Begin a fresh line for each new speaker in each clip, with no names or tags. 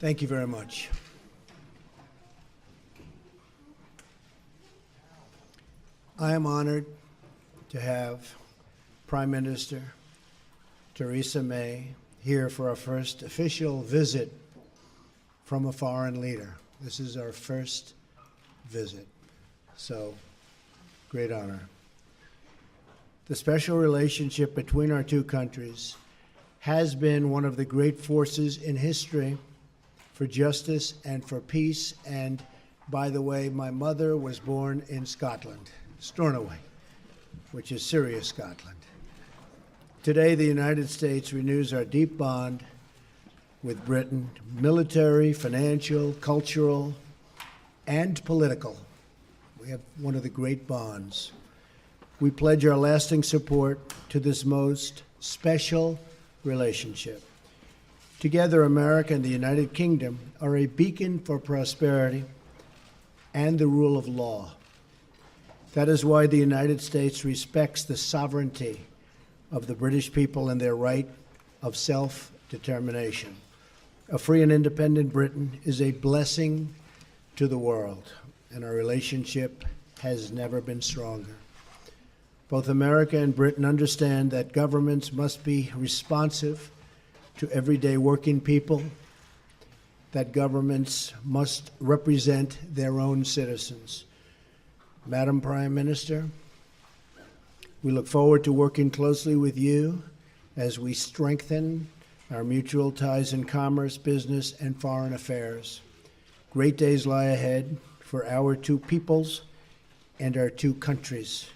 Thank you very much. I am honored to have Prime Minister Theresa May here for our first official visit from a foreign leader. This is our first visit, so great honor. The special relationship between our two countries has been one of the great forces in history for justice and for peace. And by the way, my mother was born in Scotland, Stornoway, which is Syria, Scotland. Today, the United States renews our deep bond with Britain, military, financial, cultural, and political. We have one of the great bonds. We pledge our lasting support to this most special relationship. Together, America and the United Kingdom are a beacon for prosperity and the rule of law. That is why the United States respects the sovereignty of the British people and their right of self-determination. A free and independent Britain is a blessing to the world, and our relationship has never been stronger. Both America and Britain understand that governments must be responsive to everyday working people, that governments must represent their own citizens. Madam Prime Minister, we look forward to working closely with you as we strengthen our mutual ties in commerce, business, and foreign affairs. Great days lie ahead for our two peoples and our two countries.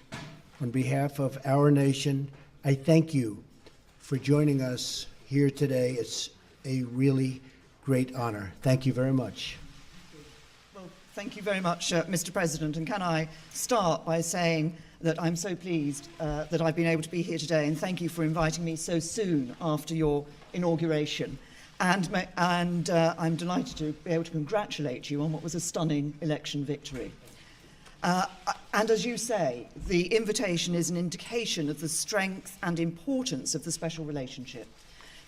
On behalf of our nation, I thank you for joining us here today. It's a really great honor. Thank you very much.
Well, thank you very much, Mr. President. And can I start by saying that I'm so pleased that I've been able to be here today, and thank you for inviting me so soon after your inauguration. And I'm delighted to be able to congratulate you on what was a stunning election victory. And as you say, the invitation is an indication of the strength and importance of the special relationship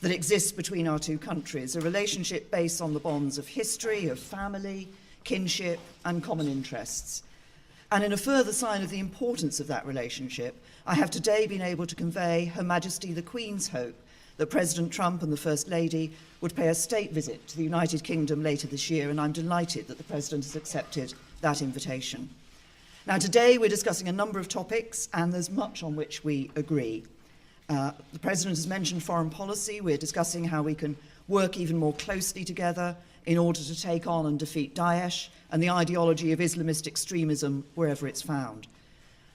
that exists between our two countries, a relationship based on the bonds of history, of family, kinship, and common interests. And in a further sign of the importance of that relationship, I have today been able to convey Her Majesty the Queen's hope that President Trump and the First Lady would pay a state visit to the United Kingdom later this year, and I'm delighted that the President has accepted that invitation. Now, today we're discussing a number of topics, and there's much on which we agree. The President has mentioned foreign policy. We're discussing how we can work even more closely together in order to take on and defeat Daesh and the ideology of Islamist extremism wherever it's found.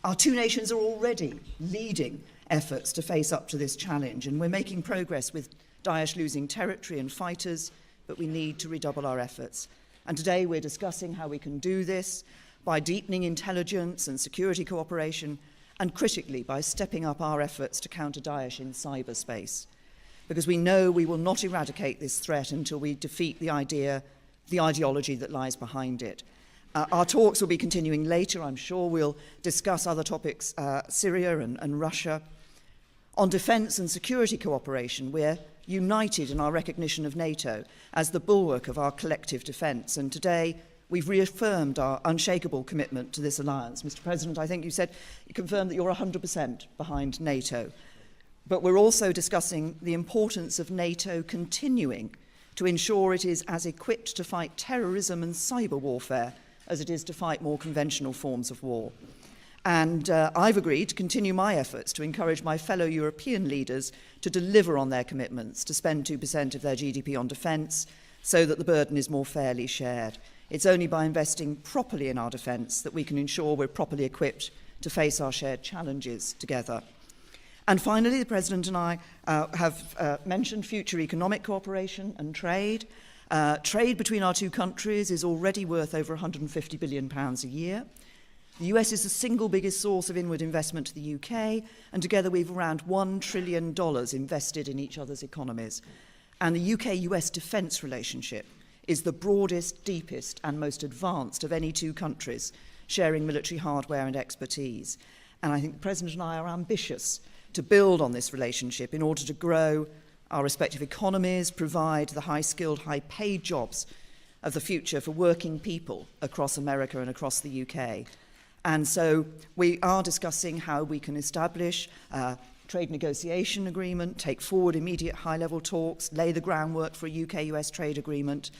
Our two nations are already leading efforts to face up to this challenge, and we're making progress with Daesh losing territory and fighters, but we need to redouble our efforts. And today we're discussing how we can do this by deepening intelligence and security cooperation, and critically by stepping up our efforts to counter Daesh in cyberspace. Because we know we will not eradicate this threat until we defeat the ideology that lies behind it. Our talks will be continuing later. I'm sure we'll discuss other topics, Syria and Russia. On defence and security cooperation, we're united in our recognition of NATO as the bulwark of our collective defence. And today, we've reaffirmed our unshakable commitment to this alliance. Mr. President, I think you confirmed that you're 100% behind NATO. But we're also discussing the importance of NATO continuing to ensure it is as equipped to fight terrorism and cyber warfare as it is to fight more conventional forms of war. And I've agreed to continue my efforts to encourage my fellow European leaders to deliver on their commitments to spend 2% of their GDP on defence so that the burden is more fairly shared. It's only by investing properly in our defence that we can ensure we're properly equipped to face our shared challenges together. And finally, the President and I have mentioned future economic cooperation and trade. Trade between our two countries is already worth over £150 billion a year. The US is the single biggest source of inward investment to the UK, and together we've around $1 trillion invested in each other's economies. And the UK-US defence relationship is the broadest, deepest, and most advanced of any two countries, sharing military hardware and expertise. And I think the President and I are ambitious to build on this relationship in order to grow our respective economies, provide the high-skilled, high-paid jobs of the future for working people across America and across the UK. And so we are discussing how we can establish a trade negotiation agreement, take forward immediate high-level talks, lay the groundwork for a UK-US trade agreement,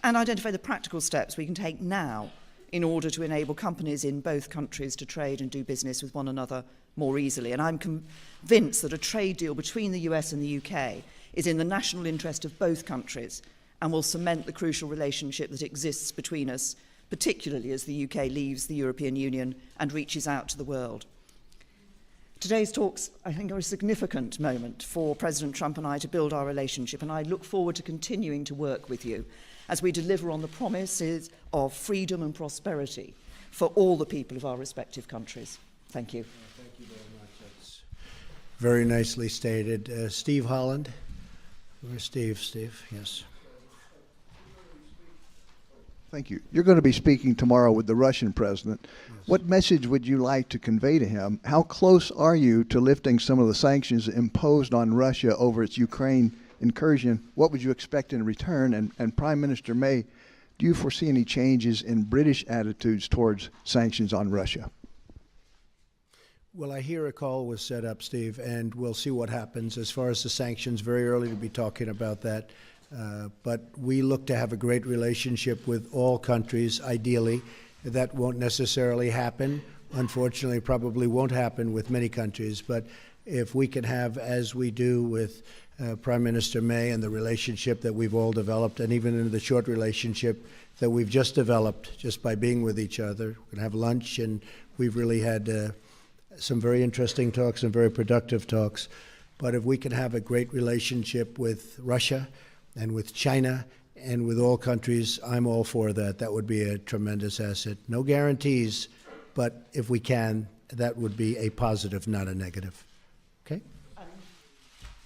and identify the practical steps we can take now in order to enable companies in both countries to trade and do business with one another more easily. And I'm convinced that a trade deal between the US and the UK is in the national interest of both countries and will cement the crucial relationship that exists between us, particularly as the UK leaves the European Union and reaches out to the world. Today's talks, I think, are a significant moment for President Trump and I to build our relationship, and I look forward to continuing to work with you as we deliver on the promises of freedom and prosperity for all the people of our respective countries. Thank you.
Thank you very much. That's very nicely stated. Steve Holland. Where's Steve? Steve, yes.
Thank you. You're going to be speaking tomorrow with the Russian president.
Yes.
What message would you like to convey to him? How close are you to lifting some of the sanctions imposed on Russia over its Ukraine incursion? What would you expect in return? And Prime Minister May, do you foresee any changes in British attitudes towards sanctions on Russia?
Well, I hear a call was set up, Steve, and we'll see what happens. As far as the sanctions, very early to be talking about that. But we look to have a great relationship with all countries, ideally. That won't necessarily happen. Unfortunately, probably won't happen with many countries. But if we can have, as we do with Prime Minister May and the relationship that we've all developed, and even in the short relationship that we've just developed just by being with each other, we're going to have lunch, and we've really had some very interesting talks and very productive talks. But if we can have a great relationship with Russia and with China and with all countries, I'm all for that. That would be a tremendous asset. No guarantees, but if we can, that would be a positive, not a negative. Okay?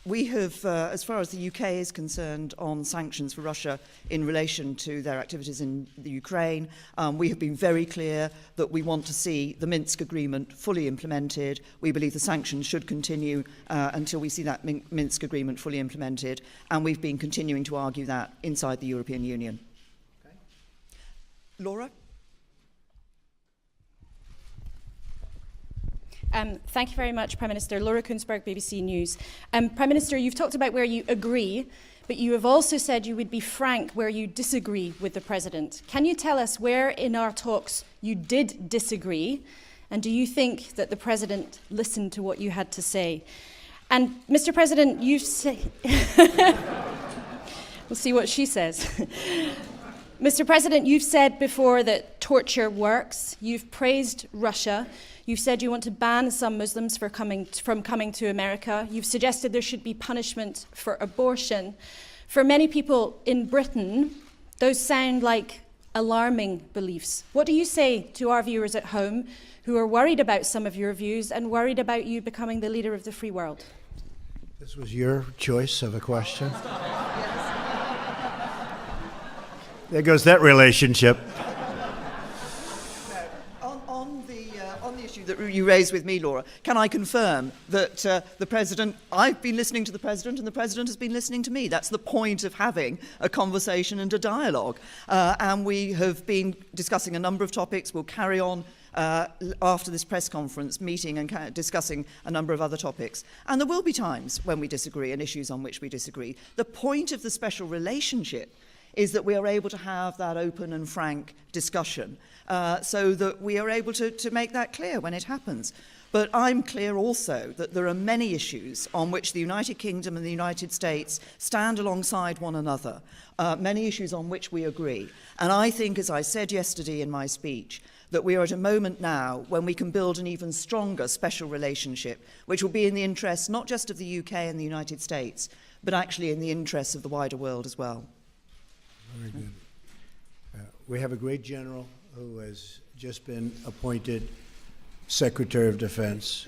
We have, as far as the UK is concerned, on sanctions for Russia in relation to their activities in the Ukraine, we have been very clear that we want to see the Minsk agreement fully implemented. We believe the sanctions should continue until we see that Minsk agreement fully implemented, and we've been continuing to argue that inside the European Union. Okay. Laura?
Thank you very much, Prime Minister. Laura Kunsberg, BBC News. Prime Minister, you've talked about where you agree, but you have also said you would be frank where you disagree with the President. Can you tell us where in our talks you did disagree, and do you think that the President listened to what you had to say? And, Mr. President, you say... We'll see what she says. Mr. President, you've said before that torture works. You've praised Russia. You've said you want to ban some Muslims from coming to America. You've suggested there should be punishment for abortion. For many people in Britain, those sound like alarming beliefs. What do you say to our viewers at home who are worried about some of your views and worried about you becoming the leader of the free world?
This was your choice of a question. There goes that relationship.
On the issue that you raised with me, Laura, can I confirm that the President, I've been listening to the President and the President has been listening to me. That's the point of having a conversation and a dialogue. And we have been discussing a number of topics. We'll carry on after this press conference meeting and discussing a number of other topics. And there will be times when we disagree and issues on which we disagree. The point of the special relationship is that we are able to have that open and frank discussion so that we are able to make that clear when it happens. But I'm clear also that there are many issues on which the United Kingdom and the United States stand alongside one another, many issues on which we agree. And I think, as I said yesterday in my speech, that we are at a moment now when we can build an even stronger special relationship, which will be in the interests not just of the UK and the United States, but actually in the interests of the wider world as well.
Very good. We have a great general who has just been appointed Secretary of Defense,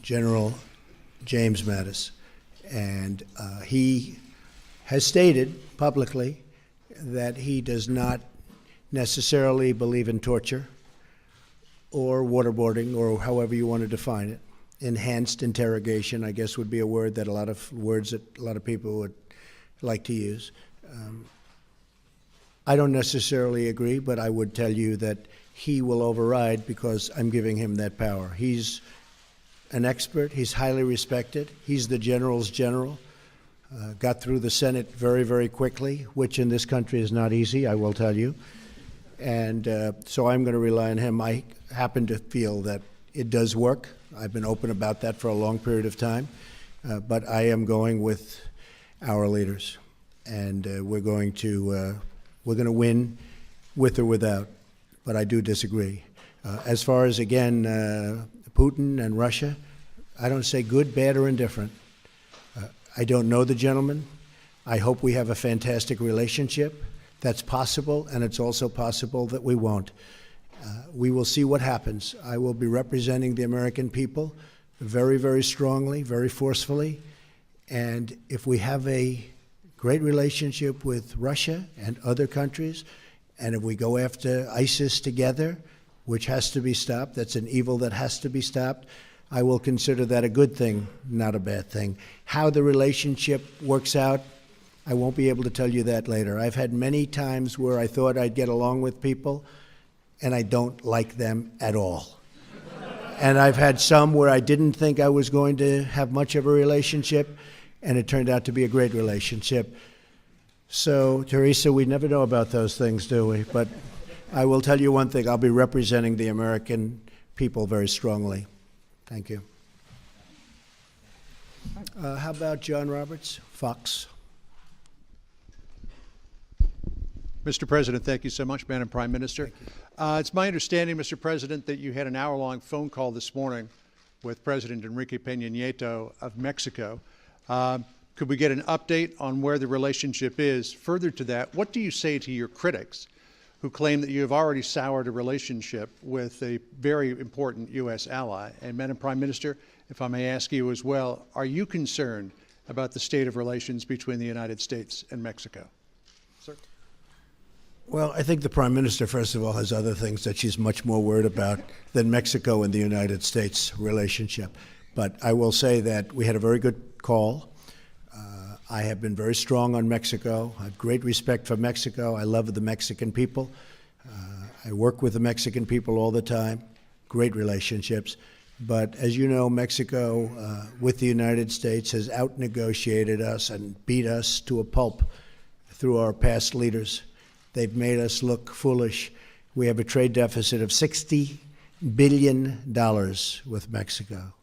General James Mattis, and he has stated publicly that he does not necessarily believe in torture or waterboarding or however you want to define it. enhanced interrogation, I guess would be a word that a lot of people would like to use. I don't necessarily agree, but I would tell you that he will override because I'm giving him that power. He's an expert. He's highly respected. He's the general's general. Got through the Senate very, very quickly, which in this country is not easy, I will tell you. And so I'm going to rely on him. I happen to feel that it does work. I've been open about that for a long period of time. But I am going with our leaders. And we're going to win with or without. But I do disagree. As far as, again, Putin and Russia, I don't say good, bad, or indifferent. I don't know the gentleman. I hope we have a fantastic relationship. That's possible, and it's also possible that we won't. We will see what happens. I will be representing the American people very, very strongly, very forcefully. And if we have a great relationship with Russia and other countries, and if we go after ISIS together, which has to be stopped, that's an evil that has to be stopped, I will consider that a good thing, not a bad thing. How the relationship works out, I won't be able to tell you that later. I've had many times where I thought I'd get along with people, and I don't like them at all. And I've had some where I didn't think I was going to have much of a relationship, and it turned out to be a great relationship. So, Theresa, we never know about those things, do we? But I will tell you one thing. I'll be representing the American people very strongly. Thank you. How about John Roberts, Fox?
Mr. President, thank you so much, Madam Prime Minister. It's my understanding, Mr. President, that you had an hour-long phone call this morning with President Enrique Peña Nieto of Mexico. Could we get an update on where the relationship is? Further to that, what do you say to your critics who claim that you have already soured a relationship with a very important U.S. ally? And Madam Prime Minister, if I may ask you as well, are you concerned about the state of relations between the United States and Mexico? Sir?
Well, I think the Prime Minister, first of all, has other things that she's much more worried about than Mexico and the United States relationship. But I will say that we had a very good call. I have been very strong on Mexico. I have great respect for Mexico. I love the Mexican people. I work with the Mexican people all the time. Great relationships. But as you know, Mexico, with the United States, has out-negotiated us and beat us to a pulp through our past leaders. They've made us look foolish. We have a trade deficit of $60 billion with Mexico.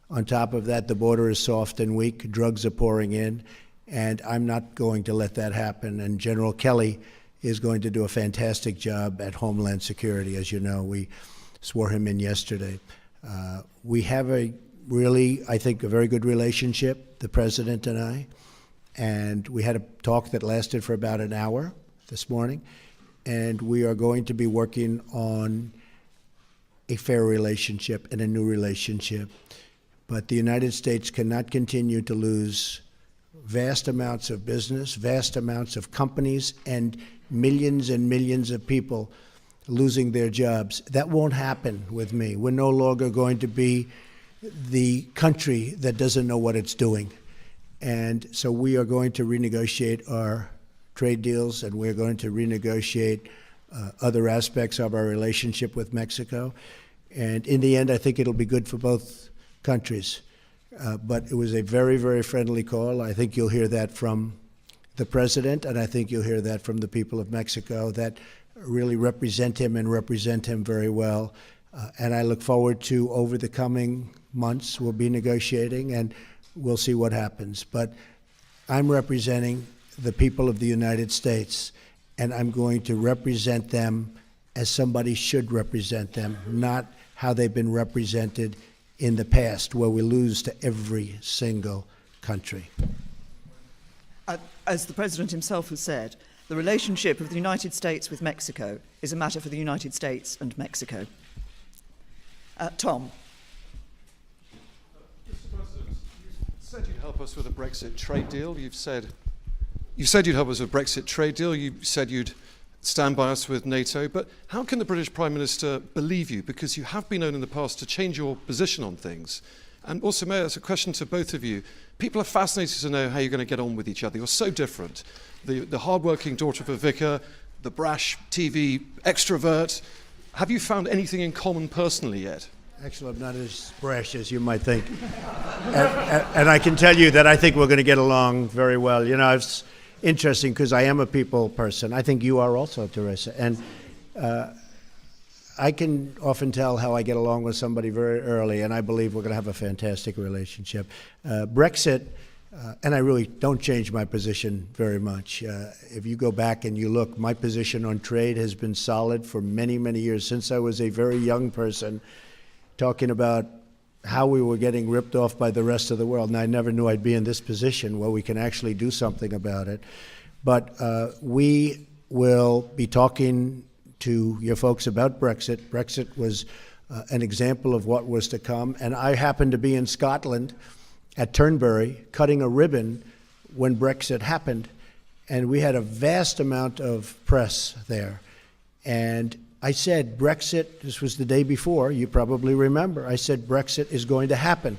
On top of that, the border is soft and weak. Drugs are pouring in. And I'm not going to let that happen. And General Kelly is going to do a fantastic job at Homeland Security. As you know, we swore him in yesterday. We have a really, I think, a very good relationship, the President and I. And we had a talk that lasted for about an hour this morning. And we are going to be working on a fair relationship and a new relationship. But the United States cannot continue to lose vast amounts of business, vast amounts of companies, and millions of people losing their jobs. That won't happen with me. We're no longer going to be the country that doesn't know what it's doing. And so we are going to renegotiate our trade deals, and we're going to renegotiate other aspects of our relationship with Mexico. And in the end, I think it'll be good for both countries. But it was a very, very friendly call. I think you'll hear that from the President, and I think you'll hear that from the people of Mexico that really represent him and represent him very well. And I look forward to, over the coming months, we'll be negotiating, and we'll see what happens. But I'm representing the people of the United States, and I'm going to represent them as somebody should represent them, not how they've been represented in the past, where we lose to every single country.
As the President himself has said, the relationship of the United States with Mexico is a matter for the United States and Mexico. Tom.
Mr. President, you said you'd help us with a Brexit trade deal. You said you'd help us with a Brexit trade deal. You said you'd stand by us with NATO. But how can the British Prime Minister believe you? Because you have been known in the past to change your position on things. And also, Mayor, it's a question to both of you. People are fascinated to know how you're going to get on with each other. You're so different. The hard-working daughter of a vicar, the brash TV extrovert. Have you found anything in common personally yet?
Actually, I'm not as brash as you might think. And I can tell you that I think we're going to get along very well. You know, it's interesting because I am a people person. I think you are also, Theresa. And I can often tell how I get along with somebody very early, and I believe we're going to have a fantastic relationship. Brexit, and I really don't change my position very much. If you go back and you look, my position on trade has been solid for many, many years, since I was a very young person, talking about how we were getting ripped off by the rest of the world. And I never knew I'd be in this position where we can actually do something about it. But we will be talking to your folks about Brexit. Brexit was an example of what was to come. And I happened to be in Scotland at Turnberry cutting a ribbon when Brexit happened. And we had a vast amount of press there. And I said, Brexit, this was the day before, you probably remember, I said, Brexit is going to happen.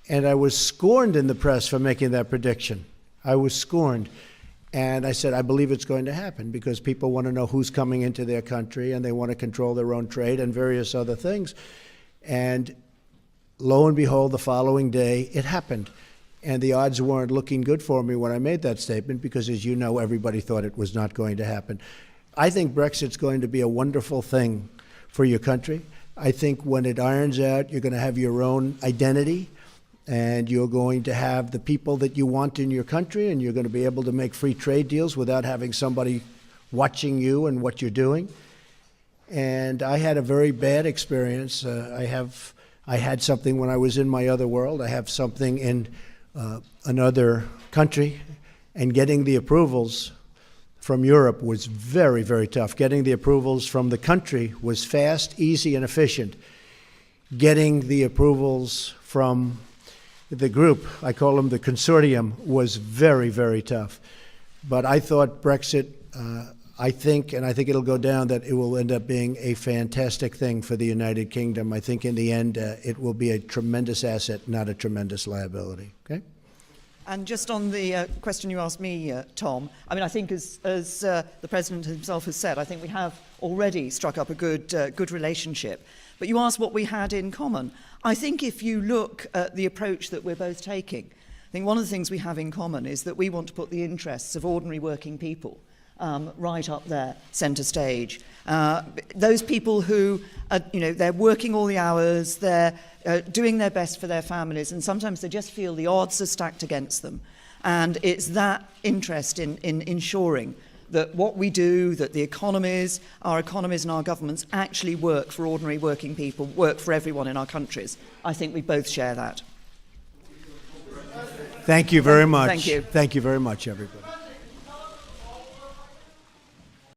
And I was scorned in the press for making that prediction. I was scorned. And I said, I believe it's going to happen because people want to know who's coming into their country and they want to control their own trade and various other things. And lo and behold, the following day, it happened. And the odds weren't looking good for me when I made that statement because, as you know, everybody thought it was not going to happen. I think Brexit's going to be a wonderful thing for your country. I think when it irons out, you're going to have your own identity, and you're going to have the people that you want in your country, and you're going to be able to make free trade deals without having somebody watching you and what you're doing. And I had a very bad experience. I had something when I was in my other world. I have something in another country, and getting the approvals from Europe was very, very tough. Getting the approvals from the country was fast, easy, and efficient. Getting the approvals from the group, I call them the consortium, was very, very tough. But I thought Brexit, I think it'll go down, that it will end up being a fantastic thing for the United Kingdom. I think in the end, it will be a tremendous asset, not a tremendous liability. Okay?
And just on the question you asked me, Tom, I mean, I think as the President himself has said, I think we have already struck up a good relationship. But you asked what we had in common. I think if you look at the approach that we're both taking, I think one of the things we have in common is that we want to put the interests of ordinary working people right up there, centre stage. Those people who, they're working all the hours, they're doing their best for their families, and sometimes they just feel the odds are stacked against them. And it's that interest in ensuring that what we do, that the economies, our economies and our governments actually work for ordinary working people, work for everyone in our countries. I think we both share that.
Thank you very much.
Thank you.
Thank you very much, everybody.